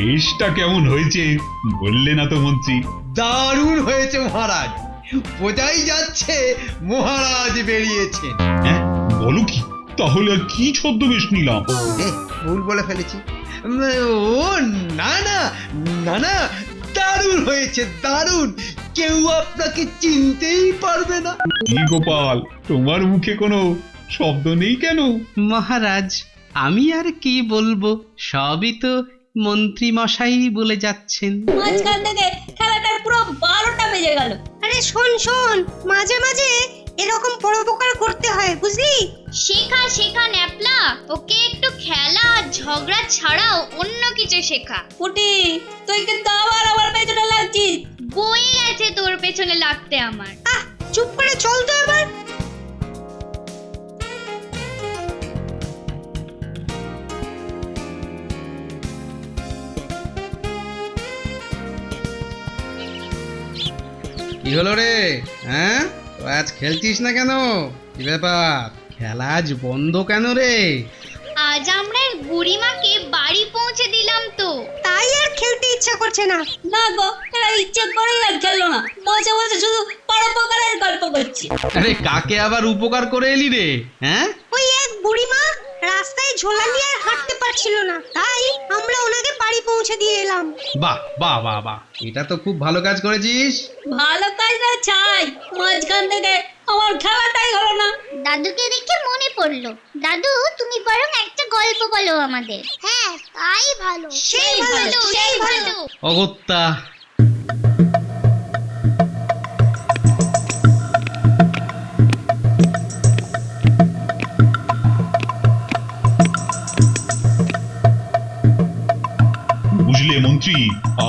কেসটা কেমন হয়েছে বললে না তো মন্ত্রী? দারুণ হয়েছে মহারাজ, বোঝাই যাচ্ছে মহারাজ বেরিয়েছেন। হ্যাঁ বলো কি? তাহলে আর কি ছদ্মবেশ নিলাম? ভুল বলে ফেলেছি। ও না না না না, দারুণ হয়েছে দারুণ, কেউ আপনাকে চিনতেই পারবে না। কি গোপাল, তোমার মুখে কোনো শব্দ নেই কেন? মহারাজ, আমি আর কি বলবো, সবই তো মন্ত্রী মশাই বলে যাচ্ছেন। মাঝখান থেকে খেলাটার পুরো 12টা বেজে গেল। আরে শোন শোন, মাঝে মাঝে এরকম পরোপকার করতে হয়, বুঝলি? শেখা শেখা ন্যাপলা, ওকে একটু খেলা আর ঝগড়া ছাড়াও অন্য কিছু শেখা। পুটি, তুই কিন্তু আবার আমার পেছনে লাগছিস। বই আছে তোর পেছনে লাগতে আমার। আহ, চুপ করে চল তো এবার। কি হলো রে? হ্যাঁ, তো আজ খেলছিস না কেন? কি ব্যাপার, খেলা আজ বন্ধ কেন রে? আজ আমরা বুড়িমাকে বাড়ি পৌঁছে দিলাম তো। তাই আর খেলতে ইচ্ছা করছে না। না গো, এরা ইচ্ছে করেই আর খেললো না, বসে বসে শুধু পরোপকারের গল্প করছে। আরে কাকে আবার উপকার করে এলি রে? হ্যাঁ, ওই এক বুড়িমা রাস্তায় ঝোলা নিয়ে আর হাঁটতে পারছিল না, তাই আমরা ওনাকে বাড়ি পৌঁছে দিয়ে এলাম। বাহ বাহ বাহ বাহ, এটা তো খুব ভালো কাজ করেছিস। ভালো কাজ না ছাই, মাঝখান থেকে আমার খেলাটাই হলো না। দাদুকে দেখে মনে পড়লো, দাদু তুমি বরং একটা গল্প বলো আমাদের। হ্যাঁ তাই ভালো, সেই ভালো, সেই ভালো। অগত্যা, বুঝলে মন্ত্রী,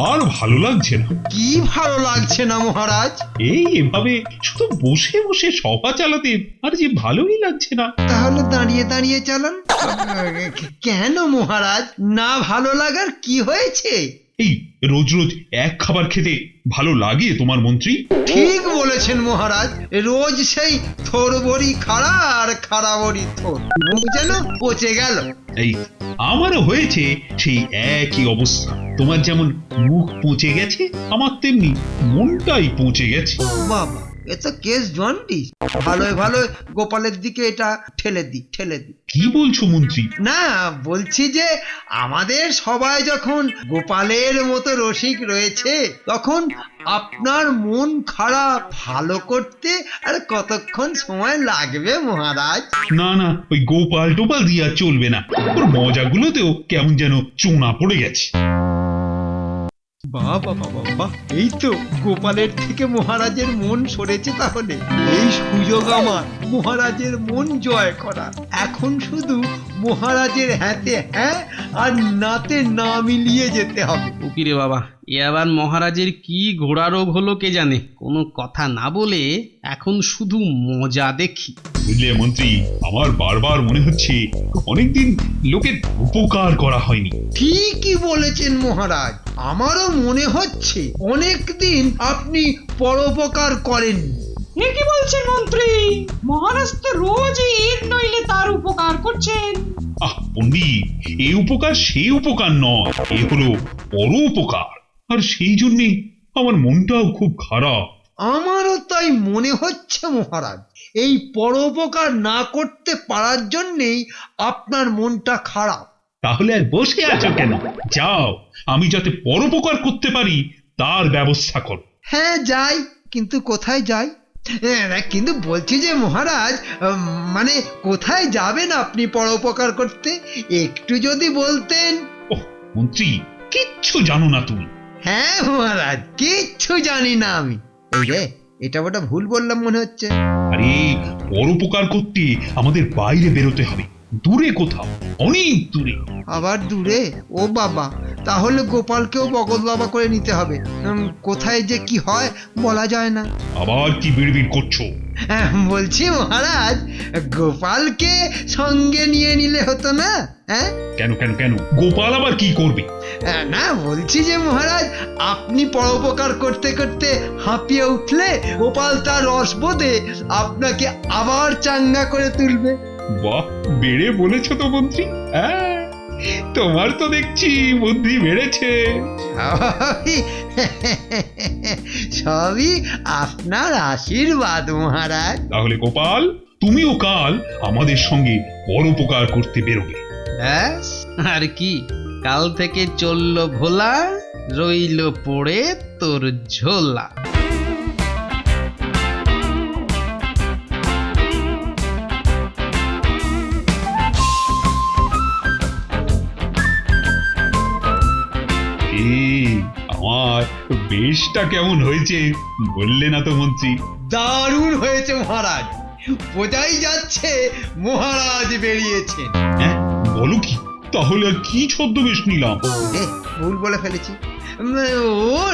আর ভালো লাগছে না। কি ভালো লাগছে না মহারাজ? এই এভাবে শুধু বসে বসে সভা চালাতে আর যে ভালোই লাগছে না। তাহলে দাঁড়িয়ে দাঁড়িয়ে চালান। কেন মহারাজ, না ভালো লাগার কি হয়েছে? এই রোজ রোজ এক খাবার খেতে ভালো লাগে তোমার মন্ত্রী? ঠিক বলেছেন মহারাজ, রোজ সেই থোর বড়ি খাড়া আর খাড়া বড়ি থোর, মুখ যেন পচে গেল। এই আমারও হয়েছে সেই একই অবস্থা। তোমার যেমন মুখ পচে গেছে, আমার তেমনি মনটাই পচে গেছে। বাবা, এ তো কেস জন্ডিস। ভালোই ভালোই গোপালের দিকে এটা ঠেলে দি ঠেলে দি। কি বলছো মন্ত্রী? না, বলছি যে আমাদের সবাই যখন গোপালের মতো রসিক রয়েছে, তখন আপনার মন খারাপ ভালো করতে আর কতক্ষণ সময় লাগবে মহারাজ? না না, ওই গোপাল টোপাল দিয়ে আর চলবে না। ওর মজাগুলোতেও কেমন যেন চোনা পড়ে গেছে। বাহ বাহ বাহ বাহ, এই তো গোপালের থেকে মহারাজের মন সরেছে। তাহলে এই সুযোগ আমার মহারাজের মন জয় করা। এখন শুধু মহারাজের হ্যাঁতে হ্যাঁ আর নাতে না মিলিয়ে যেতে হবে। উকিরে বাবা, এ আবার মহারাজের কি ঘোড়া রোগ হলো কে জানে, কোনো কথা না বলে এখন শুধু মজা দেখি। বুঝলে মন্ত্রী, আমার বারবার মনে হচ্ছে অনেকদিন লোকের উপকার করা হয়নি। ঠিকই বলেছেন মহারাজ, আমারও মনে হচ্ছে অনেকদিন আপনি পরোপকার করেননি। কি বলছেন মন্ত্রী? মহারাজ তো রোজই এর নইলে তার উপকার করছেন। আহ পণ্ডিত, এই উপকার সেই উপকার নয়, এ হলো পরোপকার। আর সেই জন্যে আমার মনটাও খুব খারাপ। আমারও তাই মনে হচ্ছে মহারাজ, এই পরোপকার না করতে পারার জন্যেই আপনার মনটা খারাপ। তাহলে আর বসে আছো কেন? যাও, আমি যাতে পরোপকার করতে পারি তার ব্যবস্থা করো। হ্যাঁ যাই, কিন্তু কোথায় যাই? কিন্তু বলছি যে মহারাজ, মানে কোথায় যাবেন আপনি পরোপকার করতে? একটু যদি বলতেন। ওহ মন্ত্রী, কিচ্ছু জানো না তুমি। হ্যাঁ মহারাজ, কিচ্ছু জানি না আমি। এই রে, এটা ওটা ভুল বললাম মনে হচ্ছে। আরে পরোপকার করতে আমাদের বাইরে বেরোতে হবে, দূরে কোথাও, অনেক দূরে। আবার দূরে? ও বাবা, তাহলে গোপালকেও বগল বাবা করে নিতে হবে। কোথায় যে কি হয় বলা যায় না। আবার কি বিড়বিড় করছো? বলছি মহারাজ, গোপালকে সঙ্গে নিয়ে নিলে হতো না? হ্যাঁ কেন কেন কেন, গোপাল আবার কি করবে? না, বলছি যে মহারাজ, আপনি পরোপকার করতে করতে হাঁপিয়ে উঠলে গোপাল তার রসবোধে আপনাকে আবার চাঙ্গা করে তুলবে। বাহ, বেড়ে বলেছো তো মন্ত্রী। হ্যাঁ, তোমার তো দেখছি বুদ্ধি বেড়েছে। সবই আপনার আশীর্বাদ মহারাজ। তাহলে গোপাল, তুমিও কাল আমাদের সঙ্গে পরোপকার করতে বেরোবে। ব্যাস, আর কি, কাল থেকে চলল ভোলা, রইল পড়ে তোর ঝোলা। আমার বেশটা কেমন হয়েছে বললে না তো মন্ত্রী? দারুণ হয়েছে মহারাজ, বোঝাই যাচ্ছে মহারাজ বেরিয়েছেন। হ্যাঁ, বলো কি? তাহলে আর কি ছদ্মবেশ নিলাম? ভুল বলে ফেলেছি। ও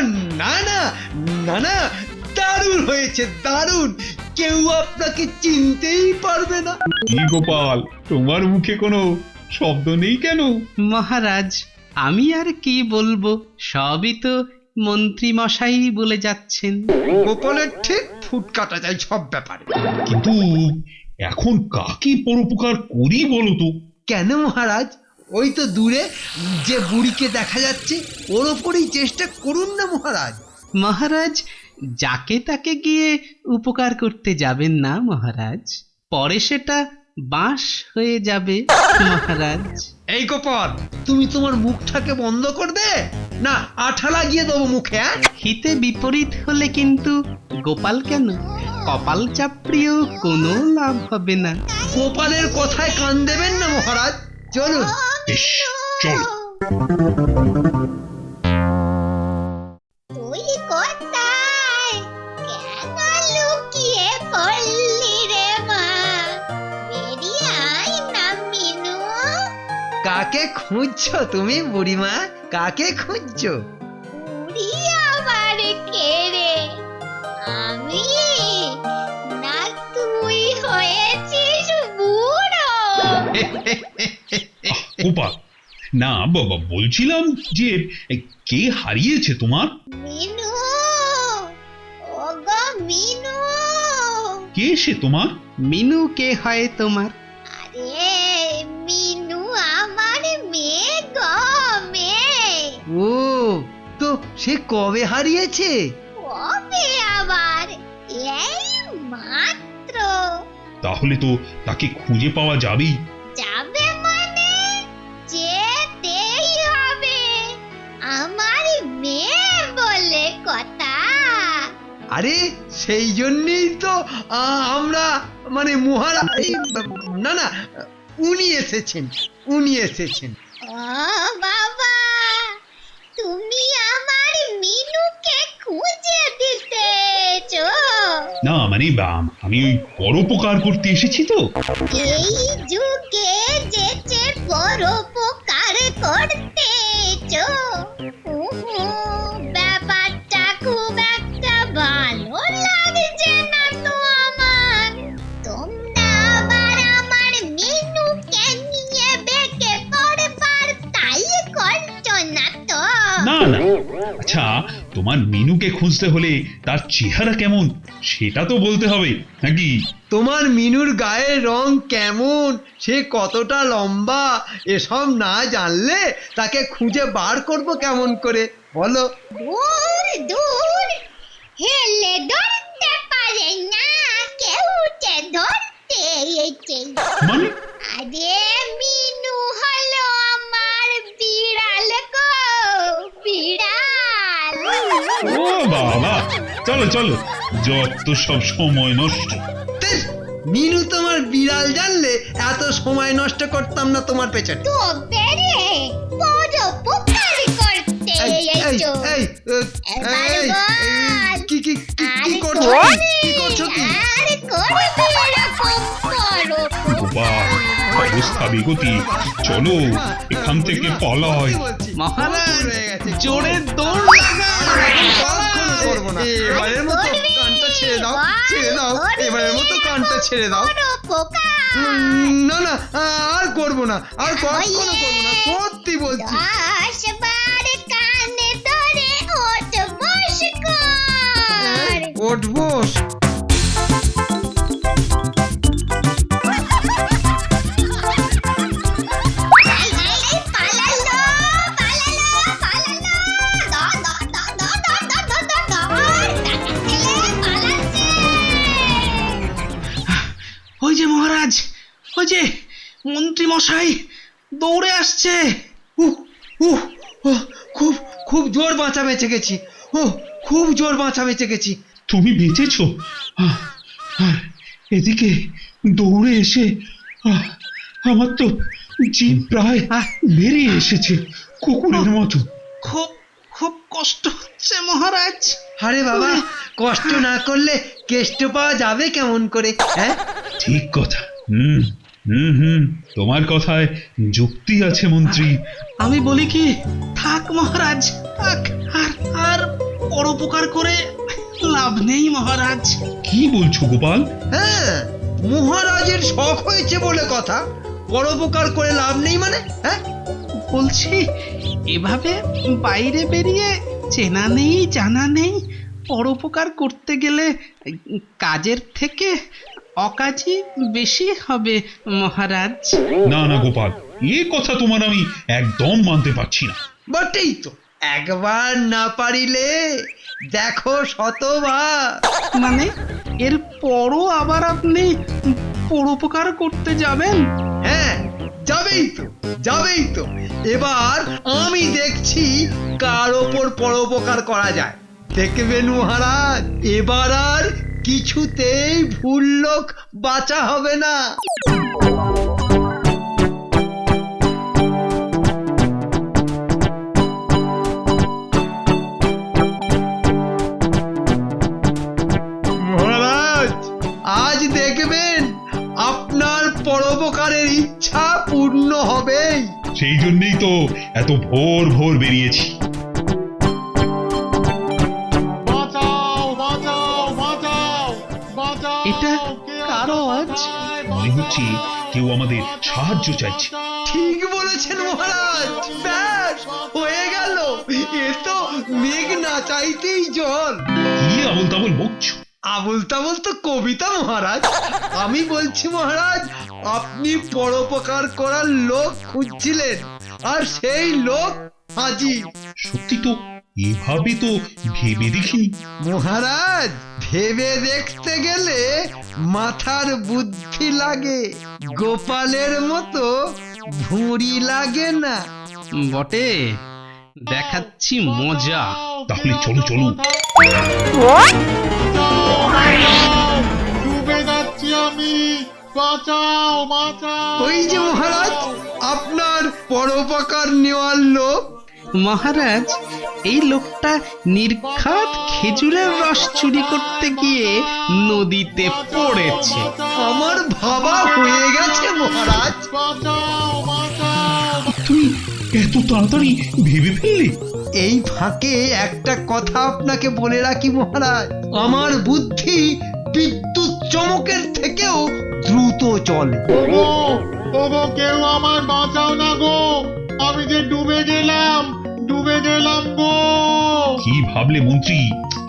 না না না না, দারুণ হয়েছে, দারুণ। কেউ আপনাকে চিনতেই পারবে না। কি গোপাল, তোমার মুখে কোনো শব্দ নেই কেন? মহারাজ, আমি আর কি বলবো, সবই তো মন্ত্রী মশাই বলে যাচ্ছেন। গোপালের ঠিক ফুট কাটা যায় সব ব্যাপারে। কিন্তু এখন কাকে পরোপকার করি বলো তো? কেন মহারাজ? ওই তো দূরে যে বুড়িকে দেখা যাচ্ছে, ওর ওপরই চেষ্টা করুন না মহারাজ। মহারাজ, যাকে তাকে গিয়ে উপকার করতে যাবেন না মহারাজ, পরে সেটা বাঁশ হয়ে যাবে মহারাজ। এই গোপাল, তুমি তোমার মুখটাকে বন্ধ করবে না আঠা লাগিয়ে দেবো মুখে? হিতে বিপরীত হলে কিন্তু গোপাল কেন, কপাল চাপড়িয়েও কোনো লাভ হবে না। গোপালের কথায় কান দেবেন না মহারাজ। চলুন। বেশ, চলো। তুই কোথায়? কেন লুকিয়ে পড়লি রে মা? বেরিয়ে আয় না মিনু। কাকে খুঁজছো তুমি বুড়িমা? কাকে খুঁজছো? বুড়ি আবার কে রে? আমি না তুই হয়েছিস বুড়ো? গোপাল, না বাবা, বলছিলাম যে কে হারিয়েছে তোমার? মিনু, ওগো মিনু। কে সে তোমার? মিনু কে হয় তোমার? আরে মিনু আমার মেয়ে গো, মেয়ে। ও তো সে কবে হারিয়েছে? কবে আবার? এই মাত্র। তাহলে তো তাকে খুঁজে পাওয়া যাবেই। যাবে মানে? যেতেই হবে, আমার মেয়ে বলে কথা। আরে সেই জন্যই তো আমরা মানে মহারাজ, না না, উনি এসেছেন, উনি এসেছেন। ও বাবা, তুমি আমার মিনুকে খুঁজে দিতেছো? না মানে আমি ওই পরোপকার করতে এসেছি তো। এই যুগে যেচে পরোপকার করতেছো, ব্যাপারটা খুব একটা ভালো লাগছে না তো আমার। তোমরা আবার আমার মিনুকে নিয়ে বেঁকে পড়বার তাই করছো না তো? না না, আচ্ছা, তোমার মিনুকে খুঁজতে হলে তার চেহারা কেমন সেটা তো বলতে হবে নাকি? তোমার মিনুর গায়ের রং কেমন, সে কতটা লম্বা, এসব না জানলে তাকে খুঁজে বার করব কেমন করে বলো? দূর দূর, হেলে ধরতে পারে না কেউ, যে ধরতে এসে। মানে? আরে মিনু হলো আমার বিড়াল গো, বিড়াল। ও বাবা, চলো চলো, যত সব সময় নষ্ট। ধ্যাৎ, মিনু তোমার বিড়াল জানলে এত সময় নষ্ট করতাম না তোমার পেছনে। তো বেরে পরোপকার করতে এসো। এবার বল। কি কি কি করছো? কি করছো কি? আর করবি এরকম পরোপকার? গোপাল, অবস্থা বিগতি, চলো এখান থেকে পালাই। মহারাজ, হয়ে গেছে। জোরে দৌড় করবো না, এবারের মতো কানটা ছেড়ে দাও, ছেড়ে দাও, এবারের মতো কানটা ছেড়ে দাও। পরোপকার। না না, আর করবো না, আর কখনো করবো না, সত্যি বলছি। 10 বার কানে ধরে ওঠ বস কর। উঠবো। এই যে মহারাজ, ওই যে মন্ত্রী মশাই দৌড়ে আসছে। উহ উহ উহ, খুব খুব জোর বাঁচা বেঁচে গেছি। ও খুব জোর বাঁচা বেঁচে গেছি। তুমি বেঁচেছো? আর এদিকে দৌড়ে এসে আহ, আমার তো জিভ প্রায় বেরিয়ে এসেছে কুকুরের মতো। খুব খুব কষ্ট হচ্ছে মহারাজ। আরে বাবা, কষ্ট না করলে কেষ্ট পাওয়া যাবে কেমন করে? হ্যাঁ, ঠিক কথা। হুম হুম হুম, তোমার কথায় যুক্তি আছে মন্ত্রী। আমি বলি কি, থাক মহারাজ থাক, আর আর পরোপকার করে লাভ নেই মহারাজ। কি বলছো গোপাল? হ্যাঁ, মহারাজের শখ হয়েছে বলে কথা। পরোপকার করে লাভ নেই মানে? হ্যাঁ, বলছি এভাবে বাইরে বেরিয়ে চেনা নেই জানা নেই পরোপকার করতে গেলে কাজের থেকে অকাজই বেশি হবে মহারাজ। না না গোপাল, এ কথা তোমার আমি একদম মানতে পারছি না। বটেই তো, একবার না পারিলে দেখো শতবার। মানে এর পরও আবার আপনি পরোপকার করতে যাবেন? হ্যাঁ, যাবেই তো যাবেই তো। এবার আমি দেখছি কার ওপর পরোপকার করা যায়। দেখবেন মহারাজ, এবার আর কিছুতেই ভুল লোক বাঁচা হবে না। মহারাজ, আজ দেখবেন আপনার পরোপকারের ইচ্ছা পূর্ণ হবেই। সেই জন্যই তো এত ভোর ভোর বেরিয়েছি। এটা কার আওয়াজ? মনে হচ্ছে কেউ আমাদের সাহায্য চাইছে। ঠিক বলেছেন মহারাজ, ব্যাস হয়ে গেল। এ তো মেঘ না চাইতেই জল। কি আবল তাবল বকছো? আবুল তাবুল তো কবিতা মহারাজ। আমি বলছি মহারাজ, আপনি পরোপকার করার লোক খুঁজছিলেন, আর সেই লোক হাজির। সত্যি তো, এভাবে তো ভেবে দেখিনি। মহারাজ, ভেবে দেখতে গেলে মাথার বুদ্ধি লাগে, গোপালের মতো ভুঁড়ি লাগে না। বটে, দেখাচ্ছি মজা। তাহলে চলো চলো। ডুবে যাচ্ছি আমি, বাঁচাও বাঁচাও। ওই যে মহারাজ, আপনার পরোপকার নেওয়ার লোক। মহারাজ, এই লোকটা নির্ঘাত খেজুরের রস চুরি করতে গিয়ে নদীতে পড়েছে। আমার ভাবা হয়ে গেছে মহারাজ। বাঁচাও বাঁচাও। তুমি এত তাড়াতাড়ি ভেবে ফেললে? এই ফাঁকে একটা কথা আপনাকে বলে রাখি মহারাজ, আমার বুদ্ধি বিদ্যুৎ চমকের থেকেও দ্রুত চলে। ওগো ওগো, কেউ আমার বাঁচাও না গো, আমি যে ডুবে গেলাম গো। কি ভাবলে মন্ত্রী?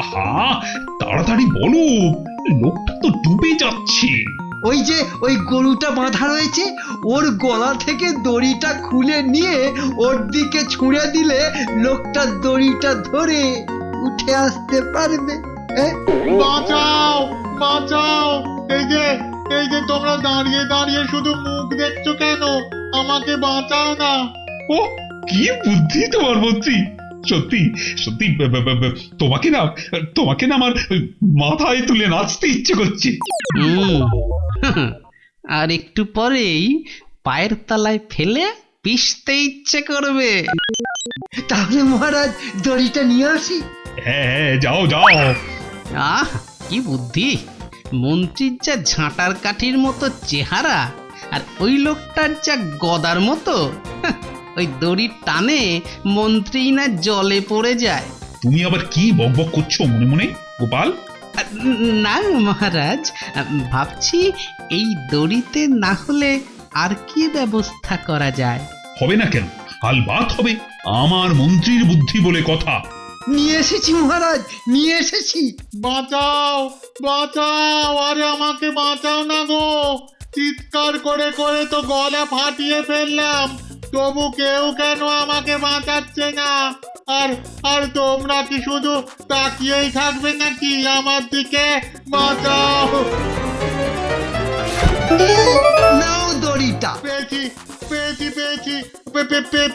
হ্যাঁ, তাড়াতাড়ি বলো, লোকটা তো ডুবে যাচ্ছে। ওই যে ওই গরুটা বাঁধা রয়েছে, ওর গলা থেকে দড়িটা খুলে নিয়ে ওর দিকে ছুঁড়ে দিলে লোকটা দড়িটা ধরে উঠে আসতে পারবে। বাঁচাও বাঁচাও। এই যে তোমরা দাঁড়িয়ে দাঁড়িয়ে শুধু মুখ দেখছো কেন? আমাকে বাঁচাও না। ও কি বুদ্ধি তোমার মন্ত্রী! সত্যি সত্যি তোমাকে না আমার মাথায় তুলে নাচতে ইচ্ছে করছে। আর একটু পরেই পায়ের তলায় ফেলে পিষতে ইচ্ছে করবে। তাহলে মহারাজ, দড়িটা নিয়ে আসি। হ্যাঁ যাও যাও। আহ, কি বুদ্ধি! মন্ত্রীর যা ঝাঁটার কাঠির মতো চেহারা, আর ওই লোকটার যা গদার মতো, ওই দড়ির টানে মন্ত্রী না জলে পড়ে যায়। তুমি আবার কি বকবক করছো মনে মনে গোপাল? না মহারাজ, ভাবছি এই দড়িতে না হলে আর কি ব্যবস্থা করা যায়। হবে না কেন? আলবাত হবে, আমার মন্ত্রীর বুদ্ধি বলে কথা। নিয়ে এসেছি মহারাজ, নিয়ে এসেছি। বাঁচাও বাঁচাও, আরে আমাকে বাঁচাও না গো। চিৎকার করে করে তো গলা ফাটিয়ে ফেললাম, তবু কেউ কেন আমাকে বাঁচাচ্ছে না? আর তোমরা কি শুধু তাকিয়েই থাকবে নাকি আমার দিকে? বাঁচাও। নাও দড়িটা, পেয়েছি পেয়েছি পেয়েছি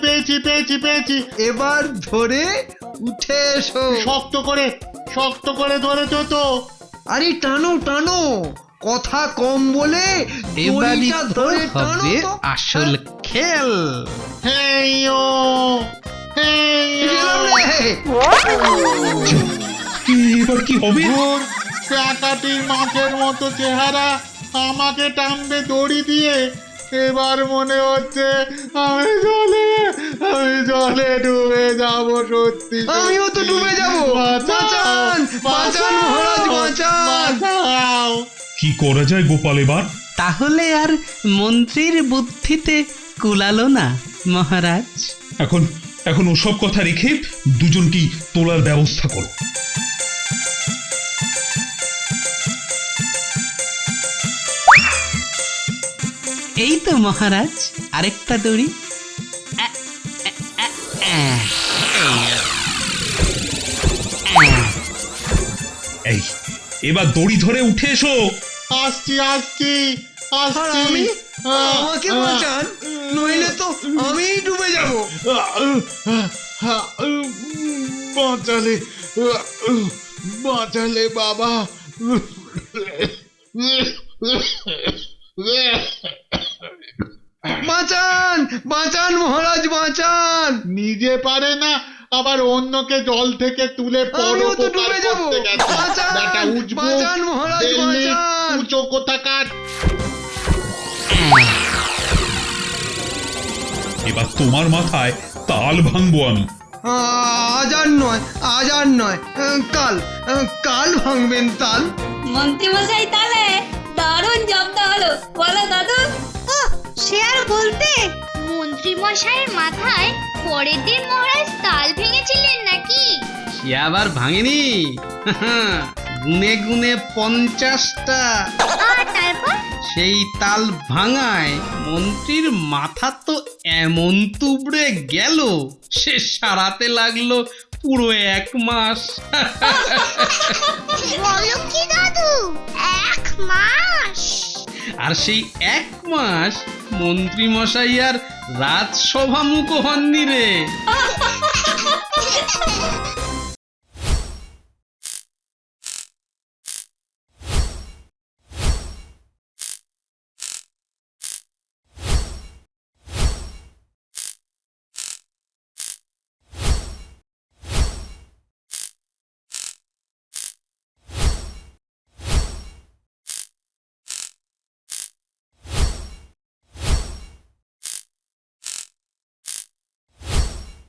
পেয়েছি পেয়েছি পেয়েছি। এবার ধরে উঠে এসো। শক্ত করে ধরেছো তো? আরে টানো টানো, কথা কম বলে এবারই দড়িটা তো ধরে টানো হবে তো। আসল খেল। হেইয়ো গেলাম রে। এবার কি হবে? ধুর, চাকাটির মাছের মতো চেহারা আমাকে টানবে দড়ি দিয়ে। এবার মনে হচ্ছে আমি জলে ডুবে যাব। সত্যি আমিও তো ডুবে যাব। বাঁচান, বাঁচান মহারাজ, বাঁচান। বাঁচাও। কি করা যায় গোপাল এবার? তাহলে আর মন্ত্রীর বুদ্ধিতে কুলালো না মহারাজ। এখন ওসব কথা রেখে দুজনকেই তোলার ব্যবস্থা করো। এই তো মহারাজ, আরেকটা দড়ি। এই এবার দড়ি ধরে উঠে এসো। আসছি আসছি আর আসছি। আমি, আমাকে বাঁচান, নইলে তো আমিই ডুবে যাব। বাঁচালে বাঁচালে বাবা। বাঁচান, বাঁচান মহারাজ, বাঁচান। নিজে পারে না, আবার অন্যকে জল থেকে তুলে আমিও তো পরোপকার ডুবে যাব। করতে গেছে। বাঁচান, বেটা উজবুক, বাঁচান মহারাজ, দিল্লি, বাঁচান। উঁচু কোথাকার। এবার তোমার মাথায় তাল ভাঙবো আমি। আজ আর নয়, আজ আর নয়, কাল ভাঙবেন তাল। মন্ত্রীমশাই তাহলে দারুণ জব্দ হলো, বলো দাদু? ও সে আর বলতে। মন্ত্রী মশাইয়ের মাথায় পরের দিন মহারাজ তাল ভেঙেছিলেন নাকি? সে আবার ভাঙেনি, গুনে গুনে 50টা। আর তারপর? সেই তাল ভাঙায় মন্ত্রীর মাথা তো এমন তুবড়ে গেল, সে সারাতে লাগলো পুরো 1 মাস। বলো কি দাদু, 1 মাস? আর সেই 1 মাস মন্ত্রী মশাই আর রাজসভা মুখ হননি রে।